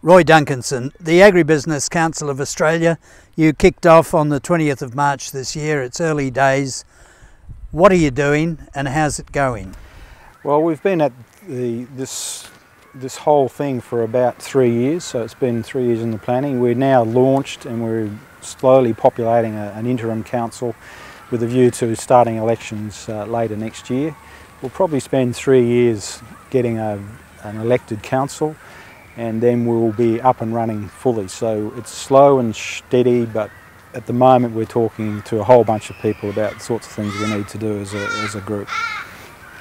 Roy Duncanson, the Agribusiness Council of Australia, you kicked off on the 20th of March this year. It's early days. What are you doing and how's it going? Well, we've been at this whole thing for about 3 years, so it's been 3 years in the planning. We're now launched and we're slowly populating an interim council with a view to starting elections later next year. We'll probably spend 3 years getting an elected council, and then we'll be up and running fully. So it's slow and steady, but at the moment we're talking to a whole bunch of people about the sorts of things we need to do as a group.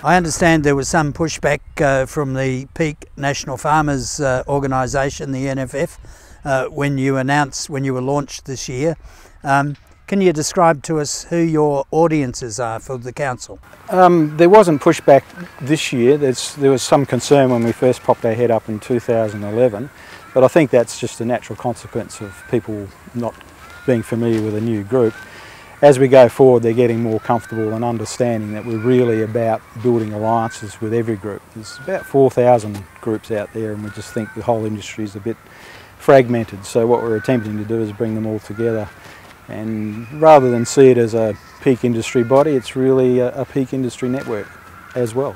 I understand there was some pushback from the Peak National Farmers organisation, the NFF, when you were launched this year. Can you describe to us who your audiences are for the council? There wasn't pushback this year. There was some concern when we first popped our head up in 2011, but I think that's just a natural consequence of people not being familiar with a new group. As we go forward, they're getting more comfortable and understanding that we're really about building alliances with every group. There's about 4,000 groups out there, and we just think the whole industry is a bit fragmented. So what we're attempting to do is bring them all together. And rather than see it as a peak industry body, it's really a peak industry network as well.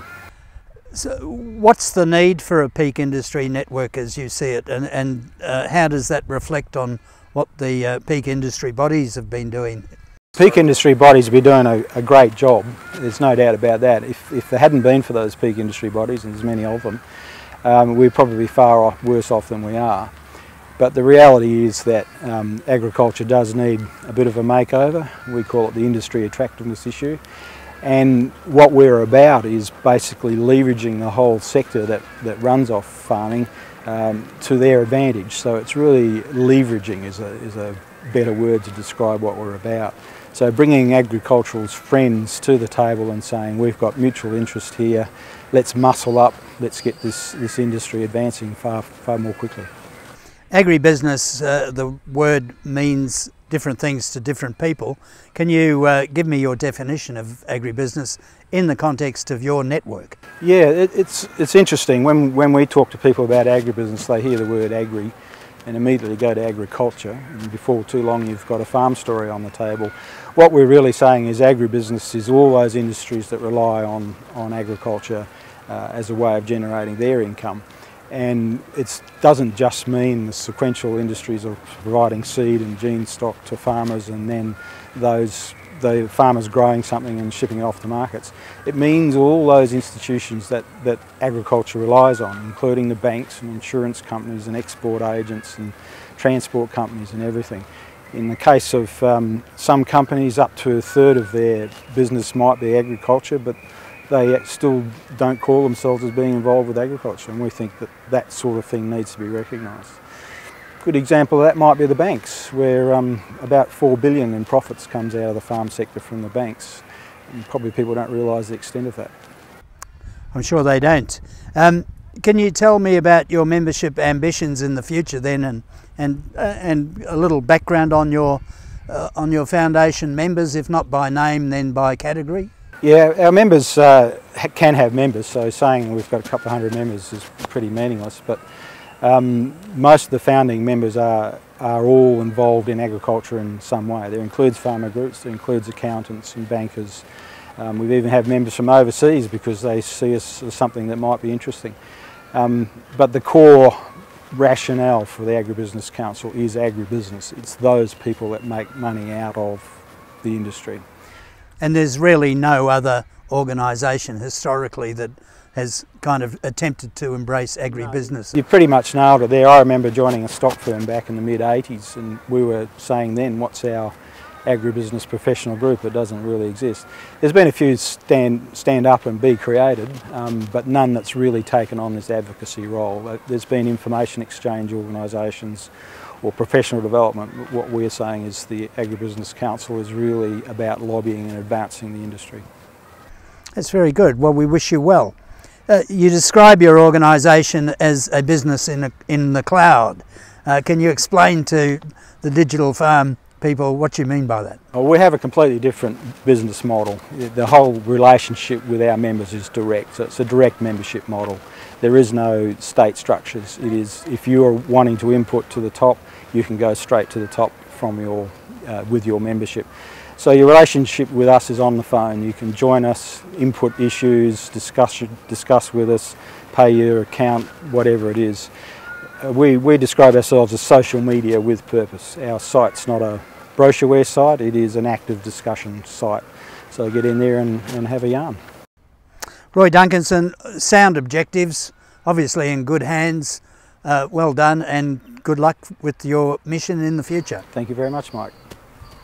So what's the need for a peak industry network as you see it, and how does that reflect on what the peak industry bodies have been doing? Peak industry bodies have been doing a great job, there's no doubt about that. If there hadn't been for those peak industry bodies, and there's many of them, we'd probably be far worse off than we are. But the reality is that agriculture does need a bit of a makeover. We call it the industry attractiveness issue. And what we're about is basically leveraging the whole sector that runs off farming to their advantage. So it's really leveraging is a better word to describe what we're about. So bringing agricultural's friends to the table and saying we've got mutual interest here, let's muscle up, let's get this industry advancing far more quickly. Agribusiness, the word means different things to different people. Can you give me your definition of agribusiness in the context of your network? Yeah, it's interesting. When we talk to people about agribusiness, they hear the word agri and immediately go to agriculture, and before too long you've got a farm story on the table. What we're really saying is agribusiness is all those industries that rely on agriculture as a way of generating their income. And it doesn't just mean the sequential industries of providing seed and gene stock to farmers and then the farmers growing something and shipping it off to markets. It means all those institutions that agriculture relies on, including the banks and insurance companies and export agents and transport companies and everything. In the case of some companies, up to a third of their business might be agriculture, but they still don't call themselves as being involved with agriculture, and we think that sort of thing needs to be recognised. A good example of that might be the banks, where about $4 billion in profits comes out of the farm sector from the banks, and probably people don't realise the extent of that. I'm sure they don't. Can you tell me about your membership ambitions in the future then, and a little background on your foundation members, if not by name then by category? Yeah, our members can have members, so saying we've got a couple of hundred members is pretty meaningless, but most of the founding members are all involved in agriculture in some way. There includes farmer groups, there includes accountants and bankers. We've even had members from overseas because they see us as something that might be interesting. But the core rationale for the Agribusiness Council is agribusiness. It's those people that make money out of the industry. And there's really no other organisation historically that has kind of attempted to embrace agribusiness. You pretty much nailed it there. I remember joining a stock firm back in the mid-80s, and we were saying then, what's our agribusiness professional group? It doesn't really exist. There's been a few stand up and be created, but none that's really taken on this advocacy role. There's been information exchange organisations or professional development. What we're saying is the Agribusiness Council is really about lobbying and advancing the industry. That's very good. Well, we wish you well. You describe your organisation as a business in the cloud. Can you explain to the digital farm people what you mean by that? Well, we have a completely different business model. The whole relationship with our members is direct, so it's a direct membership model. There is no state structures. It is, if you are wanting to input to the top, you can go straight to the top from your, with your membership. So your relationship with us is on the phone. You can join us, input issues, discuss with us, pay your account, whatever it is. We describe ourselves as social media with purpose. Our site's not a brochureware site, it is an active discussion site. So get in there and have a yarn. Roy Duncanson, sound objectives, obviously in good hands. Well done and good luck with your mission in the future. Thank you very much, Mike.